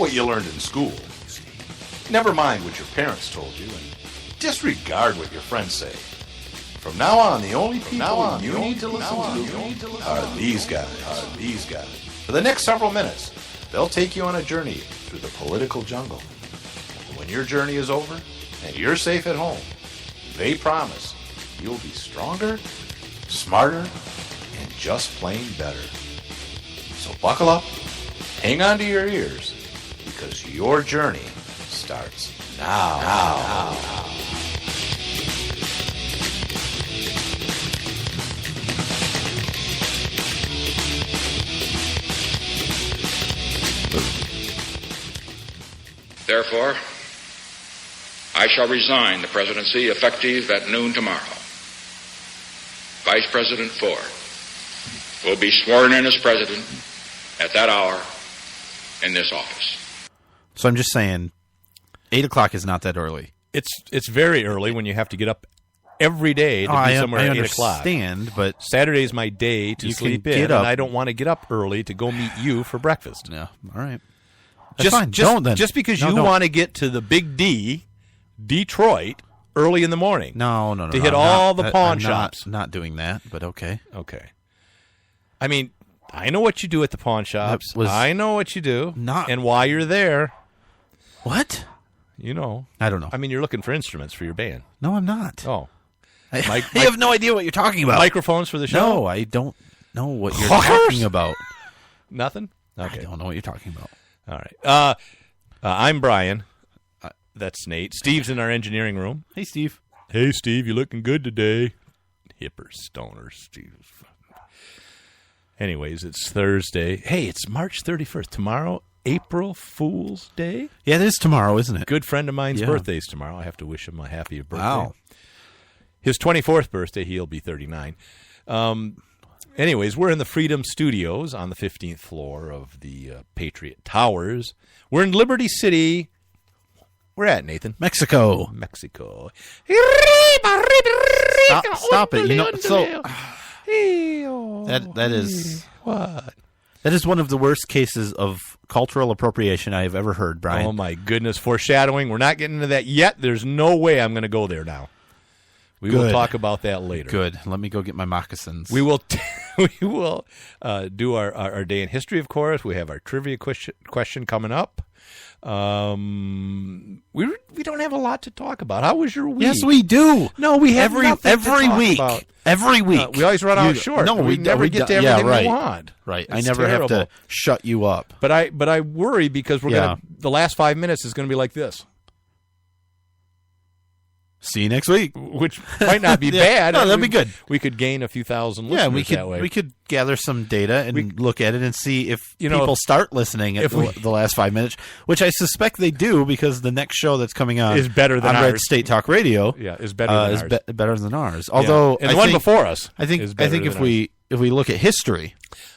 what you learned in school. Never mind what your parents told you, and disregard what your friends say. From now on, the only people you need to listen to are these guys. For the next several minutes, they'll take you on a journey through the political jungle. When your journey is over and you're safe at home, they promise you'll be stronger, smarter, and just plain better. So buckle up, hang on to your ears, because your journey starts now. Therefore, I shall resign the presidency effective at noon tomorrow. Vice President Ford will be sworn in as president at that hour in this office. So I'm just saying, 8 o'clock is not that early. It's very early when you have to get up every day to be somewhere at 8 o'clock. I understand, but Saturday's my day to sleep in, and I don't want to get up early to go meet you for breakfast. Yeah, all right. Just because you want to get to the Big D, Detroit, early in the morning. No. To hit all the pawn shops. Not doing that, but okay. Okay. I mean, I know what you do at the pawn shops. I know what you do and why you're there. What? You know. I don't know. I mean, you're looking for instruments for your band. No, I'm not. Oh. I have no idea what you're talking about. Microphones for the show? No, I don't know what you're talking about. Nothing? Okay. I don't know what you're talking about. All right. I'm Brian. That's Nate. Steve's in our engineering room. Hey, Steve. Hey, Steve, you looking good today? Hipper stoner, Steve. Anyways, it's Thursday. Hey, it's March 31st. Tomorrow, April Fool's Day. Yeah, it is tomorrow, isn't it? Good friend of mine's birthday's tomorrow. I have to wish him a happy birthday. Wow. His 24th birthday, he'll be 39. Anyways, we're in the Freedom Studios on the 15th floor of the Patriot Towers. We're in Liberty City. Where at, Nathan? Mexico. Stop it. You know, so that is what? That is one of the worst cases of cultural appropriation I have ever heard, Brian. Oh my goodness, foreshadowing. We're not getting into that yet. There's no way I'm going to go there now. We will talk about that later. Good. Let me go get my moccasins. We will do our day in history, of course. We have our trivia question coming up. We don't have a lot to talk about. How was your week? Yes, we do. No, we have every week. Every week. We always run out short. No, we never get to everything we want. Right. I never have to shut you up. But I worry because the last 5 minutes is going to be like this. See you next week. Which might not be bad. No, that'd be good. We could gain a few thousand listeners that way. We could gather some data and look at it and see if people start listening at the last 5 minutes, which I suspect they do because the next show that's coming on is better than on ours. Red State Talk Radio. Yeah, is better than ours. Better than ours. Although and the one before us, I think if we look at history,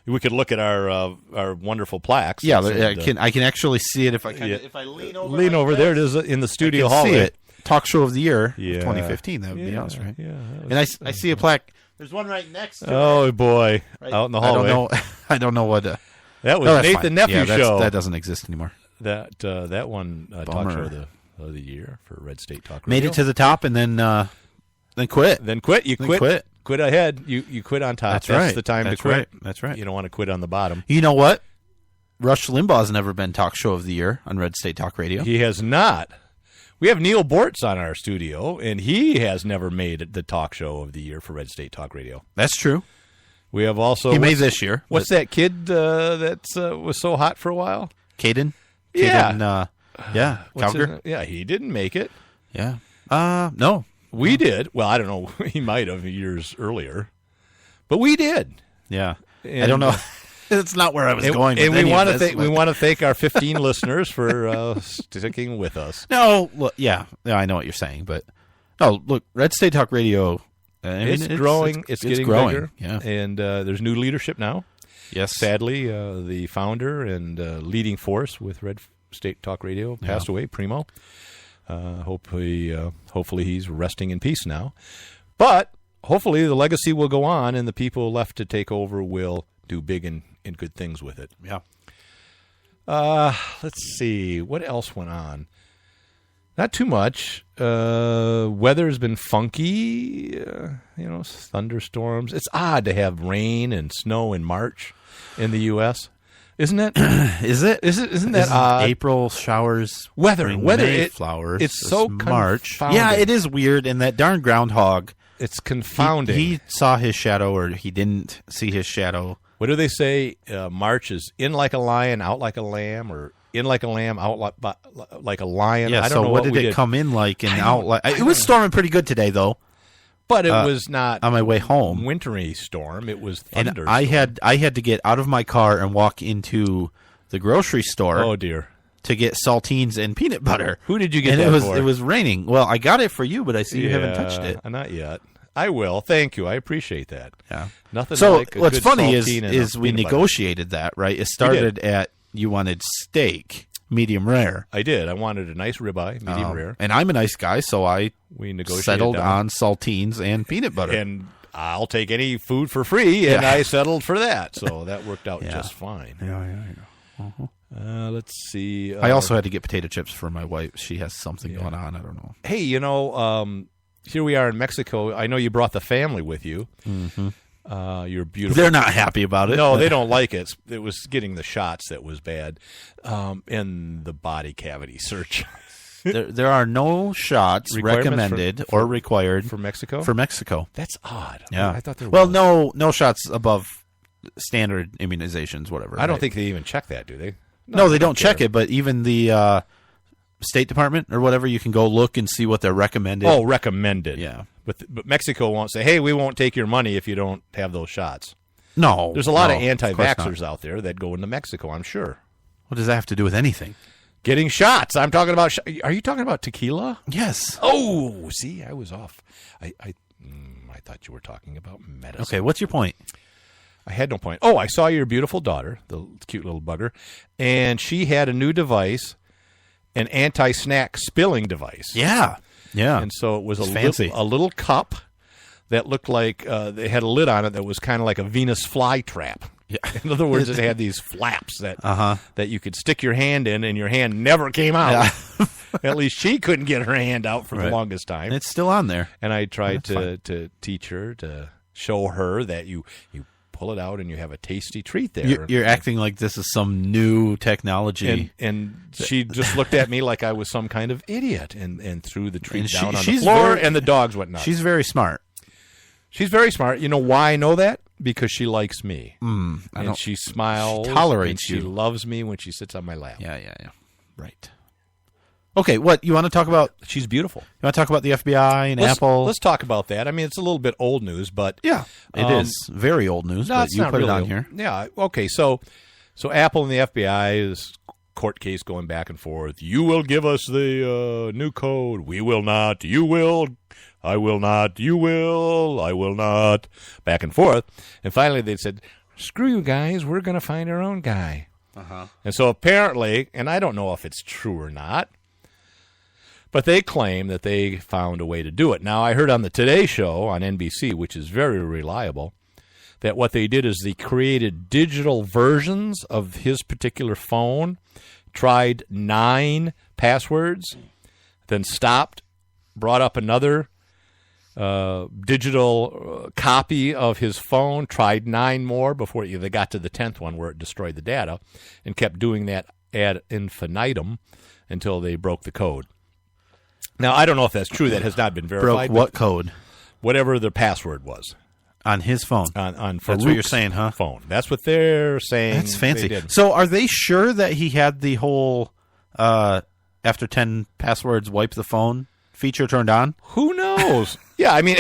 we could look at our wonderful plaques. Yeah, I can actually see it if I lean over. Lean over there. It is in the studio hall. See it. Talk Show of the Year of 2015. That would be us, right? Yeah. And I see a plaque. There's one right next to it. Oh, boy. Right? Out in the hallway. I don't know what. That was Nathan Nephew show. That doesn't exist anymore. That one Talk Show of the Year for Red State Talk Radio. Made it to the top and then quit. Then quit. You quit. Quit ahead. You quit on top. That's right. The time to quit. Right. That's right. You don't want to quit on the bottom. You know what? Rush Limbaugh's never been Talk Show of the Year on Red State Talk Radio. He has not. We have Neil Bortz on our studio, and he has never made the Talk Show of the Year for Red State Talk Radio. That's true. We have also... He made this year. What's that kid that was so hot for a while? Caden? Yeah. Cowger? Yeah, he didn't make it. Yeah. No. We did. Well, I don't know. He might have years earlier. But we did. Yeah. I don't know. That's not where I was going. And we want to thank our 15 listeners for sticking with us. No, look, I know what you're saying, but no, look, Red State Talk Radio. It's growing. It's getting growing. Bigger. Yeah, and there's new leadership now. Yes, sadly, the founder and leading force with Red State Talk Radio passed away. Primo. Hopefully, he's resting in peace now. But hopefully, the legacy will go on, and the people left to take over will do big and good things with it. Yeah. Let's see. What else went on? Not too much. Weather's been funky. Thunderstorms. It's odd to have rain and snow in March in the U.S., isn't it? Isn't that odd? April showers, weather, May flowers. It's so March. confounding. Yeah, it is weird. And that darn groundhog. It's confounding. He saw his shadow, or he didn't see his shadow. What do they say? March is in like a lion, out like a lamb, or in like a lamb, out like a lion. Yeah. I don't know what did it come in like and out like? It was storming pretty good today, though. But it was not on my way home. Wintry storm. It was thunder. And I had to get out of my car and walk into the grocery store. Oh dear. To get saltines and peanut butter. Who did you get that for? It was raining. Well, I got it for you, but I see you haven't touched it. Not yet. I will. Thank you. I appreciate that. Yeah. Nothing. So like a what's good funny saltine is we negotiated that, right? It started at you wanted steak, medium rare. I did. I wanted a nice ribeye, medium rare. And I'm a nice guy, so we negotiated settled on saltines and peanut butter. And I'll take any food for free, and I settled for that. So that worked out just fine. Yeah. Uh-huh. Let's see. I also had to get potato chips for my wife. She has something going on. I don't know. Hey, here we are in Mexico. I know you brought the family with you. Mm-hmm. You're beautiful. They're not happy about it. No, they don't like it. It was getting the shots that was bad, and the body cavity search. There are no shots recommended or required for Mexico. For Mexico, that's odd. Yeah, I thought there was. Well, no shots above standard immunizations, whatever. I don't think they even check that, do they? No, they don't check it. But even the State Department or whatever, you can go look and see what they're recommended. Oh, recommended. Yeah. But Mexico won't say, hey, we won't take your money if you don't have those shots. No. There's a lot of anti-vaxxers out there that go into Mexico, I'm sure. What does that have to do with anything? Getting shots. I'm talking about are you talking about tequila? Yes. Oh, see, I was off. I thought you were talking about medicine. Okay, what's your point? I had no point. Oh, I saw your beautiful daughter, the cute little bugger, and she had a new device, an anti-snack spilling device. Yeah. Yeah. And so it was a little cup that looked like they had a lid on it that was kind of like a Venus flytrap. Yeah. In other words, it had these flaps that you could stick your hand in, and your hand never came out. Yeah. At least she couldn't get her hand out for the longest time. And it's still on there. And I tried to teach her, to show her that you pull it out and you have a tasty treat there. You're acting like this is some new technology. And she just looked at me like I was some kind of idiot and threw the treat down on the floor, and the dogs went nuts. She's very smart. She's very smart. You know why I know that? Because she likes me. And she smiles. She tolerates you. She loves me when she sits on my lap. Yeah. Right. Okay, what you want to talk about? She's beautiful. You want to talk about the FBI and Apple? Let's talk about that. I mean, it's a little bit old news, but yeah, it is very old news. No, but it's you not put really it on here. Yeah. Okay. So Apple and the FBI, this court case going back and forth. You will give us the new code. We will not. You will. I will not. You will. I will not. Back and forth. And finally, they said, "Screw you guys. We're going to find our own guy." And so apparently, and I don't know if it's true or not, but they claim that they found a way to do it. Now, I heard on the Today Show on NBC, which is very reliable, that what they did is they created digital versions of his particular phone, tried 9 passwords, then stopped, brought up another digital copy of his phone, tried 9 more before they got to the 10th one where it destroyed the data, and kept doing that ad infinitum until they broke the code. Now, I don't know if that's true. That has not been verified. Broke what code? Whatever the password was. On his phone. On That's what you're saying, huh? Phone. That's what they're saying. That's fancy. So are they sure that he had the whole after 10 passwords wipe the phone feature turned on? Who knows? Yeah, I mean,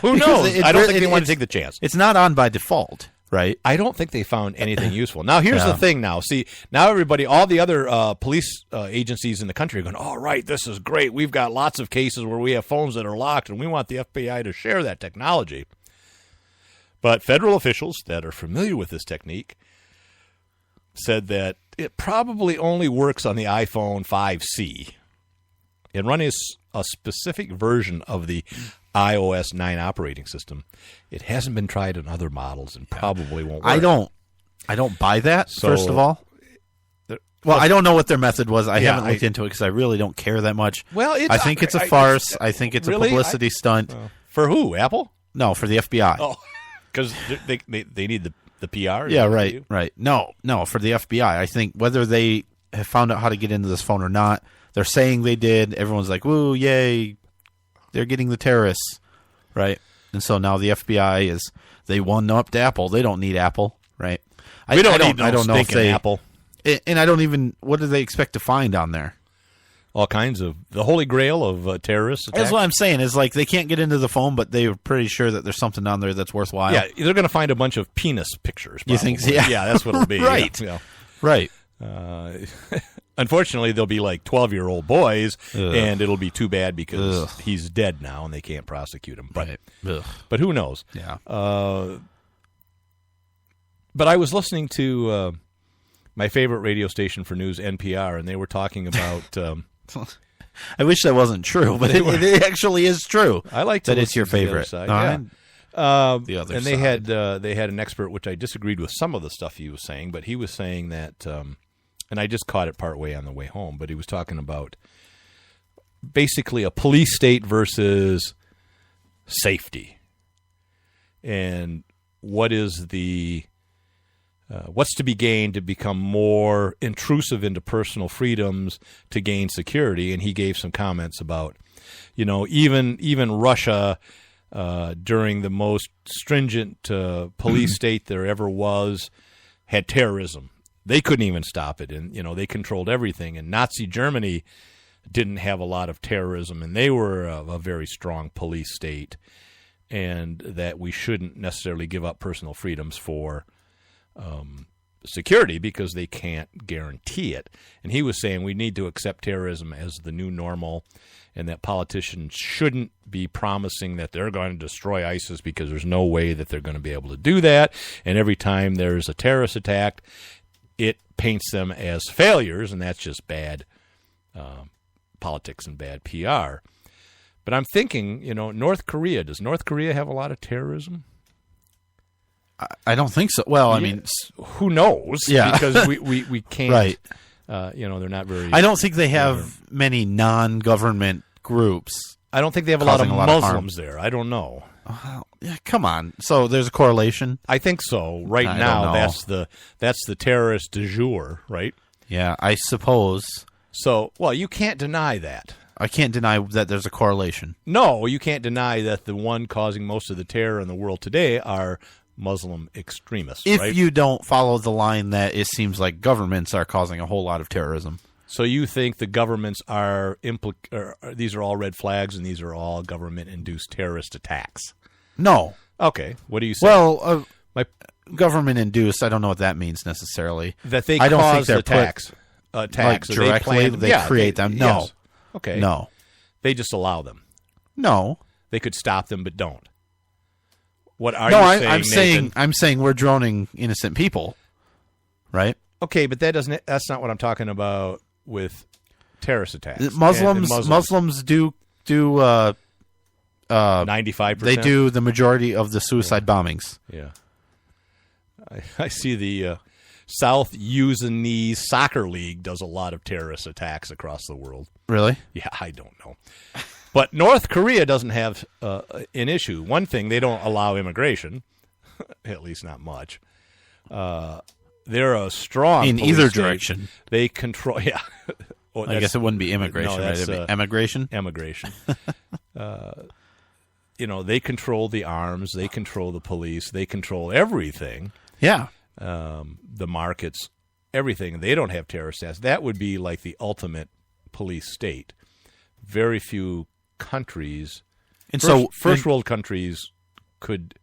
who knows? I don't think they want to take the chance. It's not on by default. Right. I don't think they found anything useful. Now, here's the thing now. See, now everybody, all the other police agencies in the country are going, all right, this is great. We've got lots of cases where we have phones that are locked, and we want the FBI to share that technology. But federal officials that are familiar with this technique said that it probably only works on the iPhone 5C. And running a specific version of the iOS 9 operating system, it hasn't been tried on other models and probably won't work. I don't buy that, first of all. Well, I don't know what their method was. I haven't looked into it because I really don't care that much. Well, I think it's a farce. I think it's really? a publicity stunt. For who? Apple? No, for the FBI. Oh, because they need the PR? Yeah, right. No, for the FBI. I think whether they have found out how to get into this phone or not, they're saying they did. Everyone's like, woo, yay, they're getting the terrorists, right? And so now the FBI they one-upped Apple. They don't need Apple, right? I don't know if they Apple. And I don't even, what do they expect to find on there? All kinds of, the holy grail of terrorist attacks. That's what I'm saying, is like they can't get into the phone, but they're pretty sure that there's something on there that's worthwhile. Yeah, they're going to find a bunch of penis pictures. Probably. You think so? Yeah. Yeah, that's what it'll be. Right. Yeah. Right. Unfortunately, they'll be like 12-year-old boys, and it'll be too bad because he's dead now and they can't prosecute him. But, but who knows? Yeah. But I was listening to my favorite radio station for news, NPR, and they were talking about... I wish that wasn't true, but it actually is true. I like to that it's your favorite. The other side. The other and side. They had an expert, which I disagreed with some of the stuff he was saying, but he was saying that, and I just caught it partway on the way home, but he was talking about basically a police state versus safety, and what is the what's to be gained to become more intrusive into personal freedoms to gain security. And he gave some comments about, even Russia during the most stringent police state there ever was had terrorism. They couldn't even stop it, and they controlled everything. And Nazi Germany didn't have a lot of terrorism, and they were a very strong police state, and that we shouldn't necessarily give up personal freedoms for security because they can't guarantee it. And he was saying we need to accept terrorism as the new normal, and that politicians shouldn't be promising that they're going to destroy ISIS because there's no way that they're going to be able to do that. And every time there's a terrorist attack, it paints them as failures, and that's just bad politics and bad PR. But I'm thinking, North Korea, does North Korea have a lot of terrorism? I don't think so. Well, I mean, who knows? Yeah. Because we can't. Right. They're not very. I don't think they have many non-government groups. I don't think they have a lot of Muslims there. I don't know. Yeah, come on. So there's a correlation. I think so. Right now, that's the terrorist du jour, right? Yeah, I suppose. So, well, you can't deny that. I can't deny that there's a correlation. No, you can't deny that the one causing most of the terror in the world today are Muslim extremists, if right? you don't follow the line that it seems like governments are causing a whole lot of terrorism. So you think the governments are these are all red flags and these are all government-induced terrorist attacks? No. Okay. What do you say? Well, government-induced, I don't know what that means necessarily. That they I don't cause think they're attacks. Like directly, they create them. No. Yes. Okay. No. They just allow them. No. They could stop them, but don't. What are you saying, I'm saying we're droning innocent people, right? Okay, but that's not what I'm talking about with terrorist attacks. Muslims do 95%. They do the majority of the suicide bombings. Yeah. I see the South Usanese Soccer League does a lot of terrorist attacks across the world. Really? Yeah, I don't know. But North Korea doesn't have an issue. One thing, they don't allow immigration, at least not much. They're a strong in police either state. direction. They control. Yeah, well, I guess it wouldn't be immigration, right? It'd be emigration. Emigration. They control the arms. They control the police. They control everything. Yeah. The markets, everything. They don't have terrorist attacks. That would be like the ultimate police state. Very few countries, and first world countries, could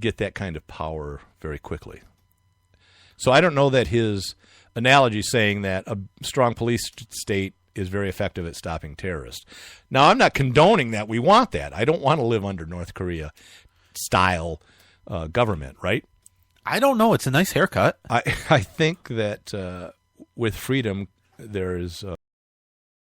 get that kind of power very quickly. So I don't know that his analogy saying that a strong police state is very effective at stopping terrorists. Now, I'm not condoning that. We want that. I don't want to live under North Korea style government, right? I don't know. It's a nice haircut. I think that with freedom, there is